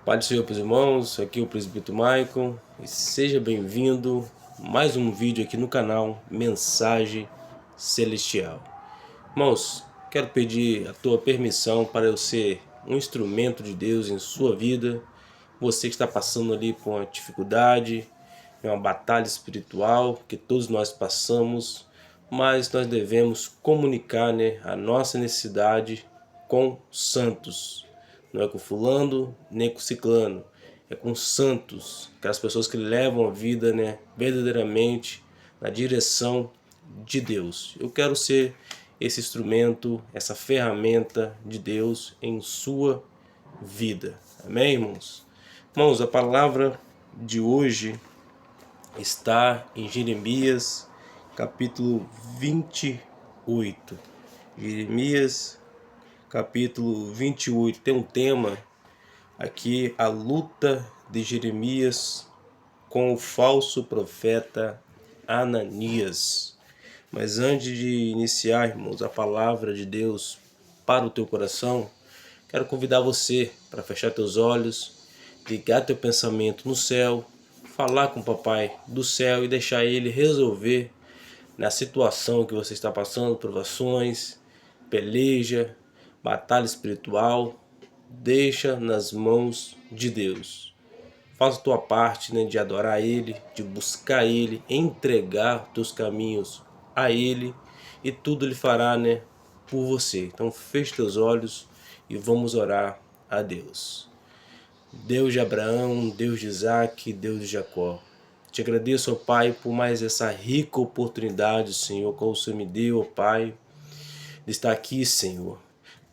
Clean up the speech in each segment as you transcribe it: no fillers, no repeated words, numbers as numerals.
Pai do Senhor para os irmãos, aqui é o Presbítero Michael e seja bem-vindo a mais um vídeo aqui no canal Mensagem Celestial. Irmãos, quero pedir a tua permissão para eu ser um instrumento de Deus em sua vida. Você que está passando ali por uma dificuldade, uma batalha espiritual que todos nós passamos, mas nós devemos comunicar, a nossa necessidade com santos. Não é com fulano, nem com ciclano. É com santos, aquelas pessoas que levam a vida, verdadeiramente na direção de Deus. Eu quero ser esse instrumento, essa ferramenta de Deus em sua vida. Amém, irmãos? Irmãos, a palavra de hoje está em Jeremias, capítulo 28. Jeremias, capítulo 28, tem um tema aqui, a luta de Jeremias com o falso profeta Ananias. Mas antes de iniciar, irmãos, a palavra de Deus para o teu coração, quero convidar você para fechar teus olhos, ligar teu pensamento no céu, falar com o Papai do céu e deixar Ele resolver na situação que você está passando, provações, peleja, batalha espiritual. Deixa nas mãos de Deus. Faça a tua parte, de adorar Ele, de buscar Ele, entregar teus caminhos a Ele e tudo Ele fará, por você. Então feche teus olhos e vamos orar a Deus. Deus de Abraão, Deus de Isaac, Deus de Jacó. Te agradeço, ó Pai, por mais essa rica oportunidade, Senhor, que o Senhor me deu, ó Pai, de estar aqui, Senhor,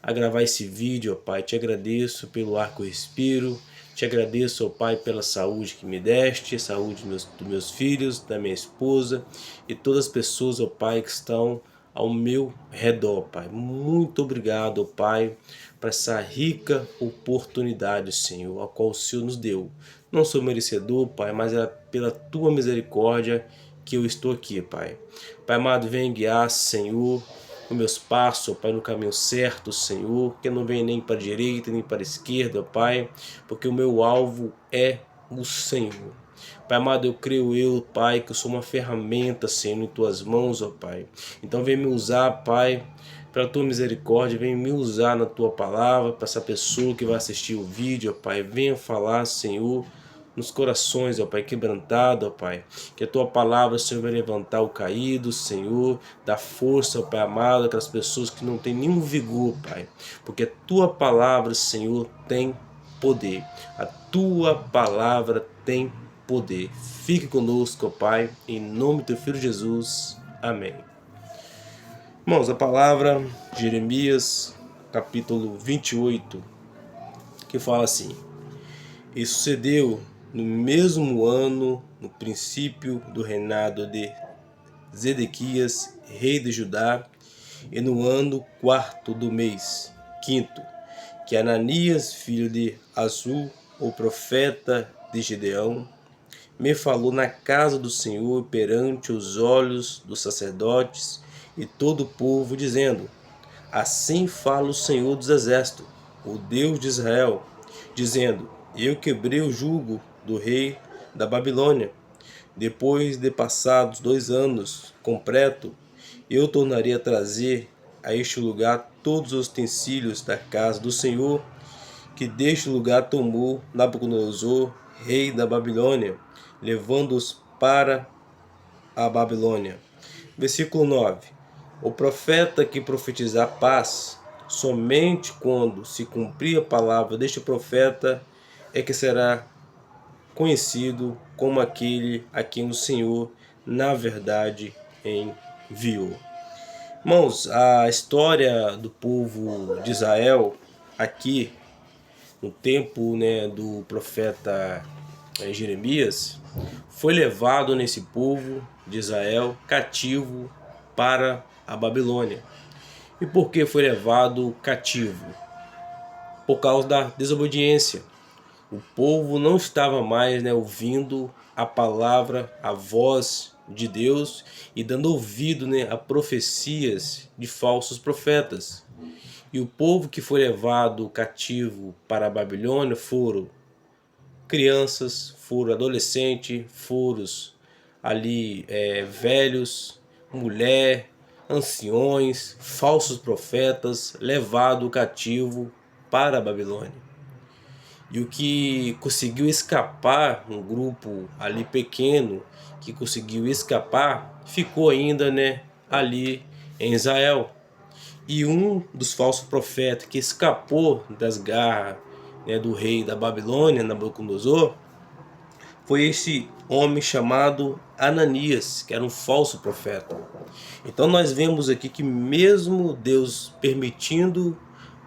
a gravar esse vídeo, ó Pai. Te agradeço pelo ar que eu respiro. Te agradeço, ó Pai, pela saúde que me deste, saúde dos meus filhos, da minha esposa e todas as pessoas, ó Pai, que estão ao meu redor, Pai. Muito obrigado, ó Pai, por essa rica oportunidade, Senhor, a qual o Senhor nos deu. Não sou merecedor, Pai, mas é pela Tua misericórdia que eu estou aqui, Pai. Pai amado, vem guiar, Senhor, os meus passos, Pai, no caminho certo, Senhor, que eu não venha nem para a direita, nem para a esquerda, Pai, porque o meu alvo é o Senhor. Pai amado, eu creio, Pai, que eu sou uma ferramenta, Senhor, em Tuas mãos, ó Pai. Então vem me usar, Pai, pela Tua misericórdia, vem me usar na Tua palavra, para essa pessoa que vai assistir o vídeo, ó Pai. Venha falar, Senhor, nos corações, ó Pai, quebrantado, ó Pai. Que a Tua palavra, Senhor, vai levantar o caído, Senhor, dá força, ó Pai amado, aquelas pessoas que não têm nenhum vigor, Pai. Porque a Tua palavra, Senhor, tem poder. A Tua palavra tem poder. Fique conosco, ó Pai, em nome do Teu Filho Jesus. Amém. Irmãos, a palavra de Jeremias, capítulo 28, que fala assim: E sucedeu no mesmo ano, no princípio do reinado de Zedequias, rei de Judá, e no ano quarto do mês, quinto, que Ananias, filho de Azur, o profeta de Gideão, me falou na casa do Senhor perante os olhos dos sacerdotes e todo o povo, dizendo: Assim fala o Senhor dos Exércitos, o Deus de Israel, dizendo: Eu quebrei o jugo do rei da Babilônia. Depois de passados 2 anos completo, eu tornarei a trazer a este lugar todos os utensílios da casa do Senhor, que deste lugar tomou Nabucodonosor, rei da Babilônia, levando-os para a Babilônia. Versículo 9. O profeta que profetizar paz, somente quando se cumprir a palavra deste profeta, é que será conhecido como aquele a quem o Senhor, na verdade, enviou. Irmãos, a história do povo de Israel, aqui, no tempo do profeta Jeremias, foi levado nesse povo de Israel cativo para a Babilônia. E por que foi levado cativo? Por causa da desobediência. O povo não estava mais ouvindo a palavra, a voz de Deus e dando ouvido a profecias de falsos profetas. E o povo que foi levado cativo para a Babilônia foram crianças, foram adolescentes, foram ali velhos, mulher, anciões, falsos profetas, levado cativo para a Babilônia. E o que conseguiu escapar, um grupo ali pequeno que conseguiu escapar, ficou ainda, ali em Israel. E um dos falsos profetas que escapou das garras, do rei da Babilônia, Nabucodonosor, foi esse homem chamado Ananias, que era um falso profeta. Então nós vemos aqui que mesmo Deus permitindo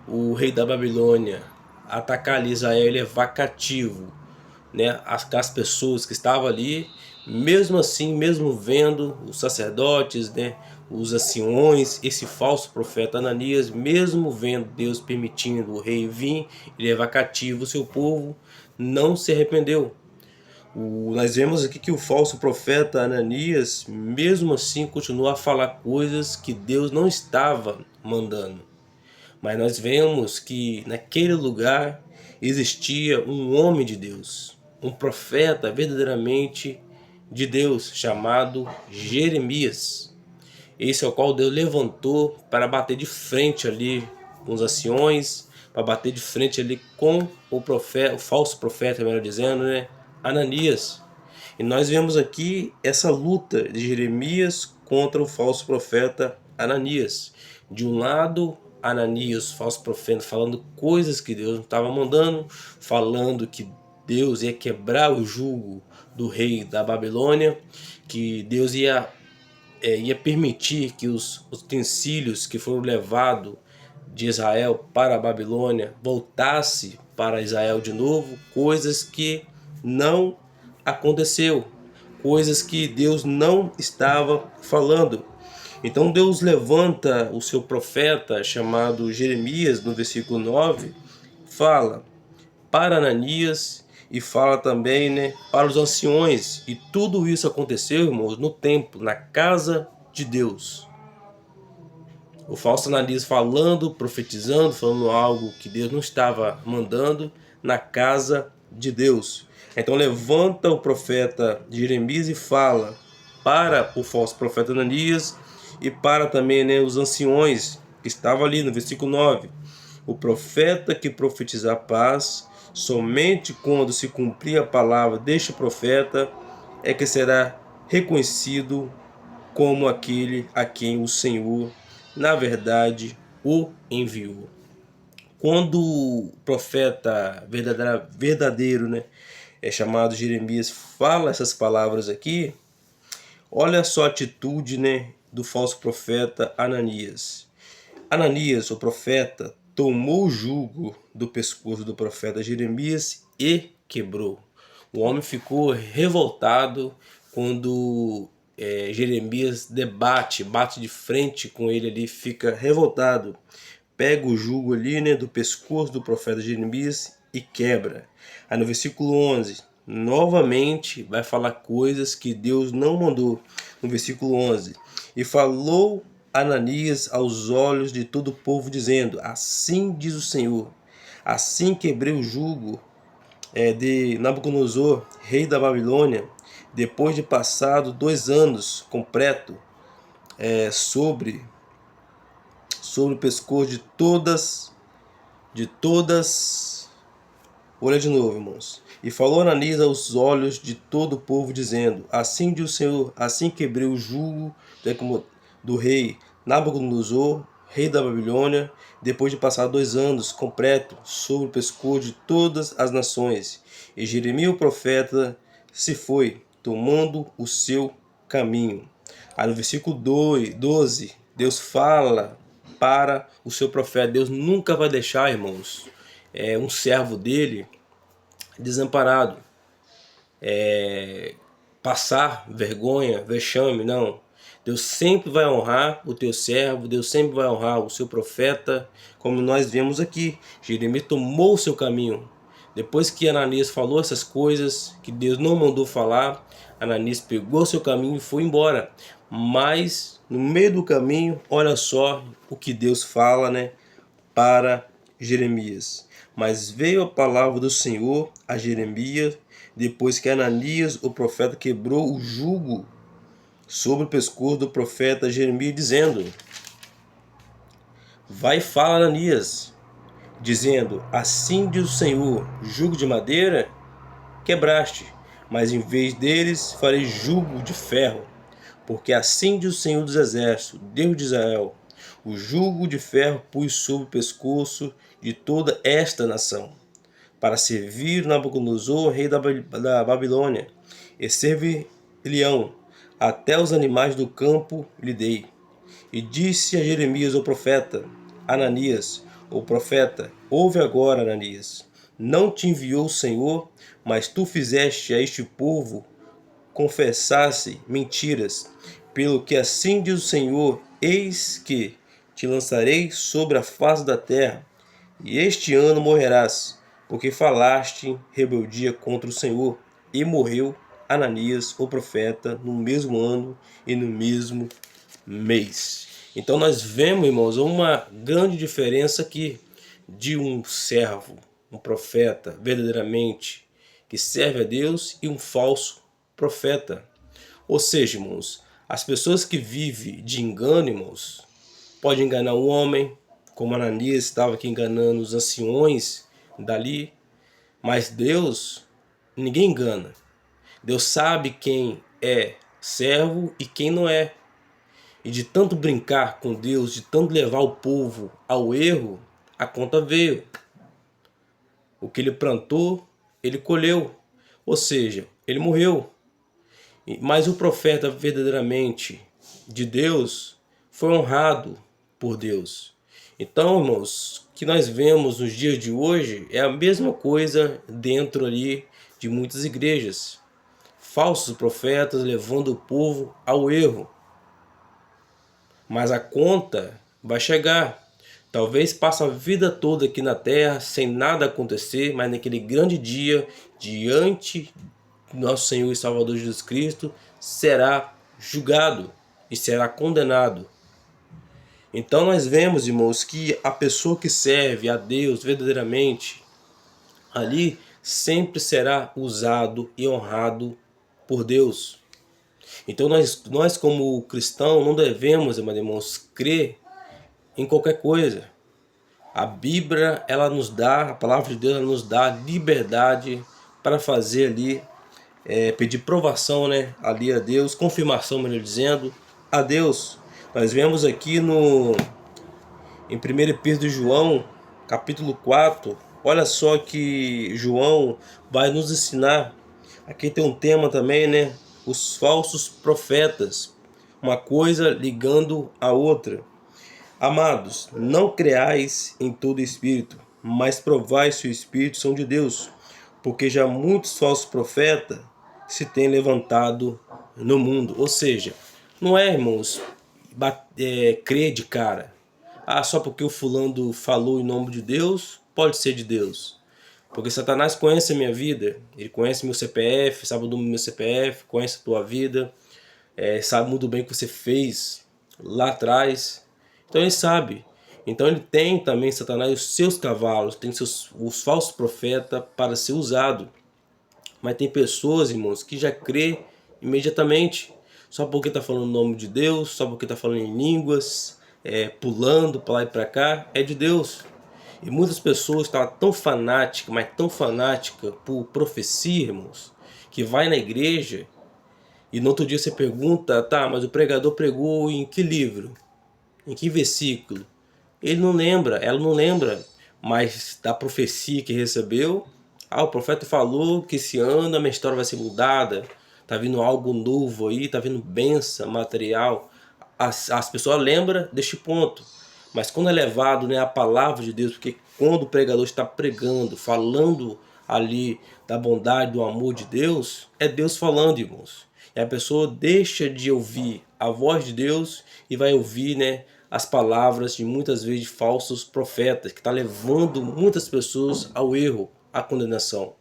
o rei da Babilônia atacar ali Israel e levar cativo, as pessoas que estavam ali, mesmo assim, mesmo vendo os sacerdotes, os anciões, esse falso profeta Ananias, mesmo vendo Deus permitindo o rei vir e levar cativo o seu povo, não se arrependeu. Nós vemos aqui que o falso profeta Ananias, mesmo assim, continuou a falar coisas que Deus não estava mandando. Mas nós vemos que naquele lugar existia um homem de Deus, um profeta verdadeiramente de Deus, chamado Jeremias. Esse é o qual Deus levantou para bater de frente ali com os anciões, para bater de frente ali com o profeta, o falso profeta, melhor dizendo, Ananias. E nós vemos aqui essa luta de Jeremias contra o falso profeta Ananias. De um lado, Ananias, falso profeta, falando coisas que Deus não estava mandando, falando que Deus ia quebrar o jugo do rei da Babilônia, que Deus ia permitir que os utensílios que foram levados de Israel para a Babilônia voltasse para Israel de novo, coisas que não aconteceu, coisas que Deus não estava falando. Então Deus levanta o seu profeta chamado Jeremias, no versículo 9, fala para Ananias e fala também, para os anciões. E tudo isso aconteceu, irmãos, no templo, na casa de Deus. O falso Ananias falando, profetizando, falando algo que Deus não estava mandando na casa de Deus. Então levanta o profeta Jeremias e fala para o falso profeta Ananias e para também os anciões que estavam ali no versículo 9. O profeta que profetizar paz, somente quando se cumprir a palavra deste profeta é que será reconhecido como aquele a quem o Senhor, na verdade, o enviou. Quando o profeta verdadeiro, chamado Jeremias, fala essas palavras aqui, olha só a atitude, do falso profeta Ananias. Ananias, o profeta, tomou o jugo do pescoço do profeta Jeremias e quebrou. O homem ficou revoltado quando Jeremias bate de frente com ele ali, fica revoltado. Pega o jugo ali, do pescoço do profeta Jeremias e quebra. Aí no versículo 11, novamente vai falar coisas que Deus não mandou. No versículo 11, e falou Ananias aos olhos de todo o povo, dizendo: assim diz o Senhor, assim quebrei o jugo de Nabucodonosor, rei da Babilônia, depois de passado 2 anos completo sobre o pescoço de todas. Olha de novo, irmãos. E falou Ananias aos olhos de todo o povo, dizendo: assim diz o Senhor, assim quebrei o jugo do rei Nabucodonosor, rei da Babilônia, depois de passar 2 anos completo sobre o pescoço de todas as nações. E Jeremias o profeta se foi, tomando o seu caminho. Aí no versículo 12, Deus fala para o seu profeta. Deus nunca vai deixar, irmãos, um servo dele desamparado, passar vergonha, vexame, não. Deus sempre vai honrar o teu servo, Deus sempre vai honrar o seu profeta, como nós vemos aqui. Jeremias tomou o seu caminho. Depois que Ananias falou essas coisas que Deus não mandou falar, Ananias pegou o seu caminho e foi embora. Mas no meio do caminho, olha só o que Deus fala, para Jeremias. Mas veio a palavra do Senhor a Jeremias, depois que Ananias, o profeta, quebrou o jugo sobre o pescoço do profeta Jeremias, dizendo: Vai e fala, Ananias, dizendo: Assim diz o Senhor, jugo de madeira quebraste, mas em vez deles farei jugo de ferro. Porque assim diz o Senhor dos Exércitos, Deus de Israel: o jugo de ferro pus sobre o pescoço de toda esta nação, para servir Nabucodonosor, rei da Babilônia, e servir-lhe-ão, até os animais do campo lhe dei. E disse a Jeremias, o profeta, Ananias, o profeta: ouve agora, Ananias, não te enviou o Senhor, mas tu fizeste a este povo confessasse mentiras, pelo que assim diz o Senhor: eis que te lançarei sobre a face da terra, e este ano morrerás, porque falaste rebeldia contra o Senhor. E morreu Ananias, o profeta, no mesmo ano e no mesmo mês. Então nós vemos, irmãos, uma grande diferença aqui de um servo, um profeta verdadeiramente que serve a Deus, e um falso profeta. Ou seja, irmãos, as pessoas que vivem de engano, irmãos, podem enganar um homem, como Ananias estava aqui enganando os anciões dali, mas Deus, ninguém engana. Deus sabe quem é servo e quem não é. E de tanto brincar com Deus, de tanto levar o povo ao erro, a conta veio. O que ele plantou, ele colheu. Ou seja, ele morreu. Mas o profeta verdadeiramente de Deus foi honrado por Deus. Então, irmãos, o que nós vemos nos dias de hoje é a mesma coisa dentro ali de muitas igrejas. Falsos profetas levando o povo ao erro. Mas a conta vai chegar. Talvez passe a vida toda aqui na terra sem nada acontecer, mas naquele grande dia, diante do nosso Senhor e Salvador Jesus Cristo, será julgado e será condenado. Então nós vemos, irmãos, que a pessoa que serve a Deus verdadeiramente, ali sempre será usado e honrado por Deus. Então nós como cristãos não devemos, irmãos, crer em qualquer coisa. A Bíblia, ela nos dá, a palavra de Deus, ela nos dá liberdade para fazer ali, pedir provação, né, ali a Deus, confirmação, melhor dizendo, a Deus. Nós vemos aqui em 1 Epístola de João, capítulo 4, olha só que João vai nos ensinar. Aqui tem um tema também, né, os falsos profetas, uma coisa ligando a outra. Amados, não creais em todo espírito, mas provai se o espírito são de Deus, porque já muitos falsos profetas se têm levantado no mundo. Ou seja, não é, irmãos, crer de cara. Ah, só porque o fulano falou em nome de Deus, pode ser de Deus. Porque Satanás conhece a minha vida, ele conhece meu CPF, sabe o número do meu CPF, conhece a tua vida, sabe muito bem o que você fez lá atrás. Então ele sabe. Então ele tem também, Satanás, os seus cavalos, tem os falsos profetas para ser usado. Mas tem pessoas, irmãos, que já crê imediatamente. Só porque está falando o nome de Deus, só porque está falando em línguas, pulando para lá e para cá, é de Deus. E muitas pessoas estão tão fanáticas, mas tão fanáticas por profecia, irmãos, que vai na igreja e no outro dia você pergunta, tá, mas o pregador pregou em que livro? Em que versículo? Ele não lembra, ela não lembra, mas da profecia que recebeu. Ah, o profeta falou que esse ano a minha história vai ser mudada, tá vindo algo novo aí, tá vindo bênção material. As pessoas lembram deste ponto, mas quando é levado, né, a palavra de Deus, porque quando o pregador está pregando, falando ali da bondade, do amor de Deus, é Deus falando, irmãos. E a pessoa deixa de ouvir a voz de Deus e vai ouvir, né, as palavras de muitas vezes de falsos profetas, que está levando muitas pessoas ao erro, à condenação.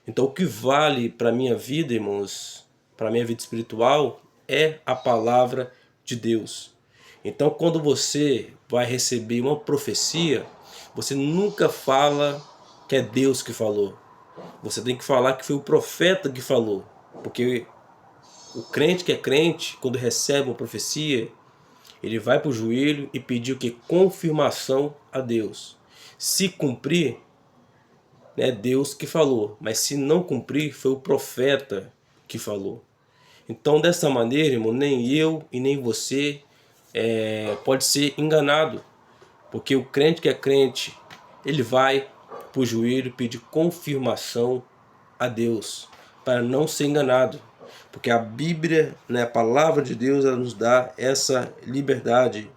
Então o que vale para a minha vida, irmãos, para a minha vida espiritual, é a palavra de Deus. Então quando você vai receber uma profecia, você nunca fala que é Deus que falou. Você tem que falar que foi o profeta que falou. Porque o crente que é crente, quando recebe uma profecia, ele vai para o joelho e pedir o que? Confirmação a Deus. Se cumprir, é Deus que falou. Mas se não cumprir, foi o profeta que falou. Então, dessa maneira, irmão, nem eu e nem você pode ser enganado. Porque o crente que é crente, ele vai para o joelho pedir confirmação a Deus, para não ser enganado. Porque a Bíblia, né, a palavra de Deus, ela nos dá essa liberdade.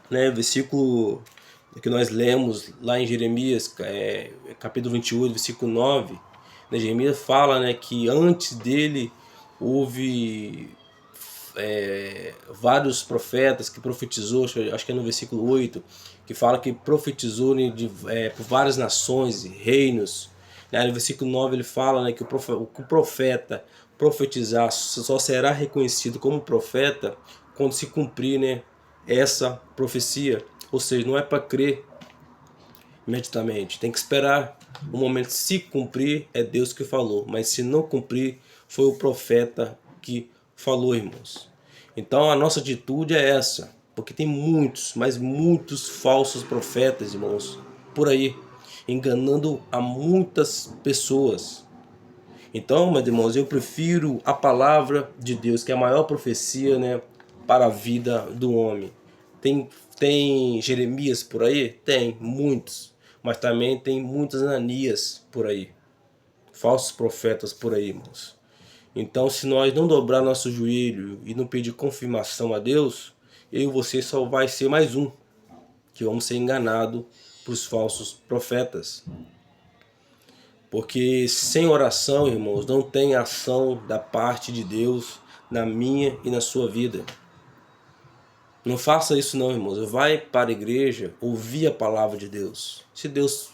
Né, versículo que nós lemos lá em Jeremias, capítulo 28, versículo 9, né, Jeremias fala, né, que antes dele houve vários profetas que profetizou, acho que é no versículo 8, que fala que profetizou por várias nações e reinos. Né, no versículo 9 ele fala, né, que o profeta profetizar só será reconhecido como profeta quando se cumprir, né, essa profecia. Ou seja, não é para crer imediatamente, tem que esperar o momento. Se cumprir, é Deus que falou, mas se não cumprir, foi o profeta que falou, irmãos. Então a nossa atitude é essa, porque tem muitos, mas muitos falsos profetas, irmãos, por aí, enganando a muitas pessoas. Então, meus irmãos, eu prefiro a palavra de Deus, que é a maior profecia, né, para a vida do homem. Tem Jeremias por aí? Tem, muitos. Mas também tem muitos Ananias por aí. Falsos profetas por aí, irmãos. Então, se nós não dobrar nosso joelho e não pedir confirmação a Deus, eu e você só vai ser mais um, que vamos ser enganados por falsos profetas. Porque sem oração, irmãos, não tem ação da parte de Deus na minha e na sua vida. Não faça isso não, irmãos. Vai para a igreja ouvir a palavra de Deus. Se Deus,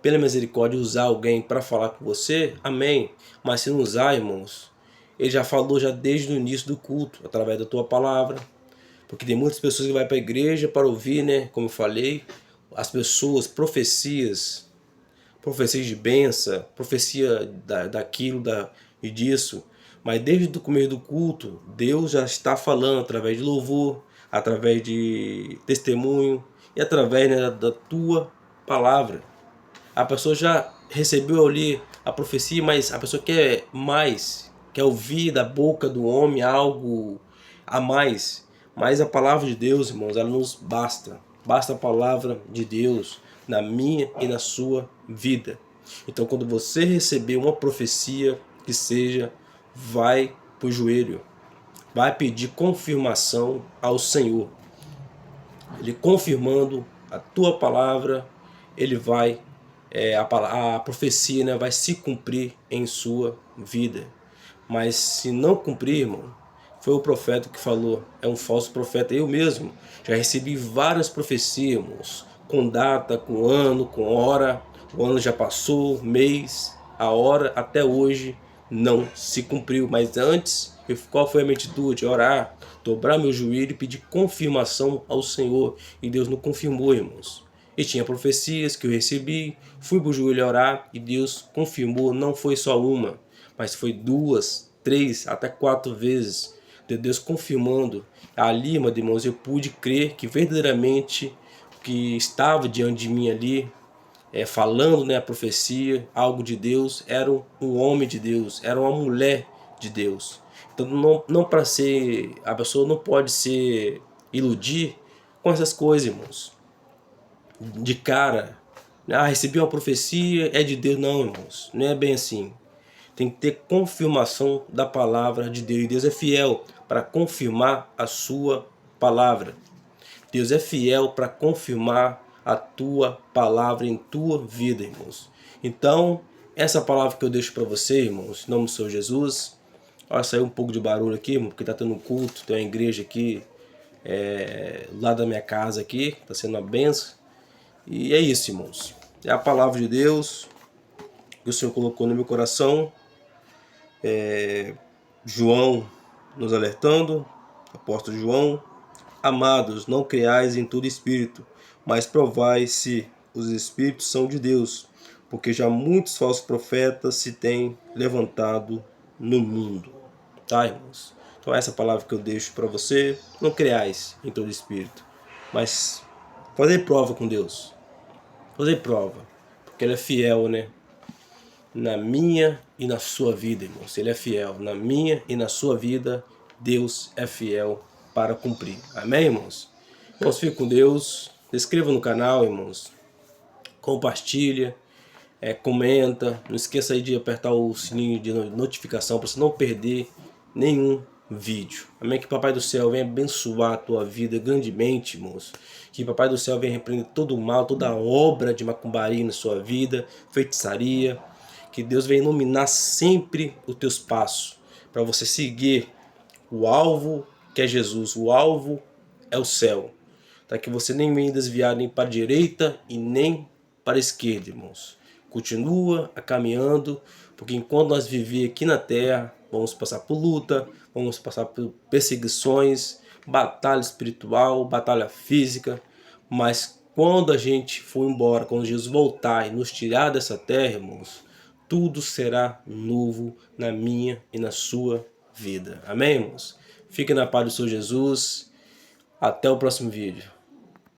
pela misericórdia, usar alguém para falar com você, amém. Mas se não usar, irmãos, Ele já falou já desde o início do culto, através da tua palavra. Porque tem muitas pessoas que vão para a igreja para ouvir, né? Como eu falei, as pessoas, profecias de bênção, profecia daquilo e disso. Mas desde o começo do culto, Deus já está falando através de louvor, através de testemunho e através, né, da tua palavra. A pessoa já recebeu ali a profecia, mas a pessoa quer mais, quer ouvir da boca do homem algo a mais. Mas a palavra de Deus, irmãos, ela nos basta. Basta a palavra de Deus na minha e na sua vida. Então, quando você receber uma profecia que seja, vai para o joelho, vai pedir confirmação ao Senhor. Ele confirmando a tua palavra, ele vai, a profecia, né, vai se cumprir em sua vida. Mas se não cumprir, irmão, foi o profeta que falou, é um falso profeta. Eu mesmo já recebi várias profecias, irmãos, com data, com ano, com hora. O ano já passou, mês, a hora, até hoje não se cumpriu. Mas antes, qual foi a minha atitude? Orar, dobrar meu joelho e pedir confirmação ao Senhor. E Deus não confirmou, irmãos. E tinha profecias que eu recebi, fui para o joelho orar e Deus confirmou. Não foi só uma, mas foi 2, 3, até 4 vezes. De Deus confirmando. Ali, meus irmãos, eu pude crer que verdadeiramente o que estava diante de mim ali, falando, né, a profecia, algo de Deus, era um homem de Deus, era uma mulher de Deus. Então não para ser, a pessoa não pode se iludir com essas coisas, irmãos. De cara, recebi uma profecia, é de Deus. Não, irmãos, não é bem assim. Tem que ter confirmação da palavra de Deus. E Deus é fiel para confirmar a sua palavra. Deus é fiel para confirmar a tua palavra em tua vida, irmãos. Então, essa palavra que eu deixo para você, irmãos, em nome do Senhor Jesus. Olha, saiu um pouco de barulho aqui, irmão, porque está tendo um culto, tem uma igreja aqui, lá da minha casa aqui, está sendo uma benção. E é isso, irmãos. É a palavra de Deus que o Senhor colocou no meu coração. João nos alertando, apóstolo João: amados, não creais em todo espírito, mas provai se os espíritos são de Deus, porque já muitos falsos profetas se têm levantado no mundo. Tá, irmãos? Então essa palavra que eu deixo para você: não creais em todo espírito, mas fazer prova com Deus. Fazer prova, porque Ele é fiel, né? Na minha e na sua vida, irmãos. Ele é fiel. Na minha e na sua vida, Deus é fiel para cumprir. Amém, irmãos? Irmãos, fique com Deus. Se inscreva no canal, irmãos. Compartilha. Comenta. Não esqueça aí de apertar o sininho de notificação para você não perder nenhum vídeo. Amém? Que Papai do Céu venha abençoar a tua vida grandemente, irmãos. Que Papai do Céu venha repreender todo o mal, toda a obra de macumbaria na sua vida, feitiçaria. Que Deus venha iluminar sempre os teus passos, para você seguir o alvo que é Jesus. O alvo é o céu. Tá? Que você nem venha desviar nem para a direita e nem para a esquerda, irmãos. Continua caminhando, porque enquanto nós vivemos aqui na terra, vamos passar por luta, vamos passar por perseguições, batalha espiritual, batalha física, mas quando a gente for embora, quando Jesus voltar e nos tirar dessa terra, irmãos, tudo será novo na minha e na sua vida. Amém, irmãos? Fiquem na paz do Senhor Jesus. Até o próximo vídeo.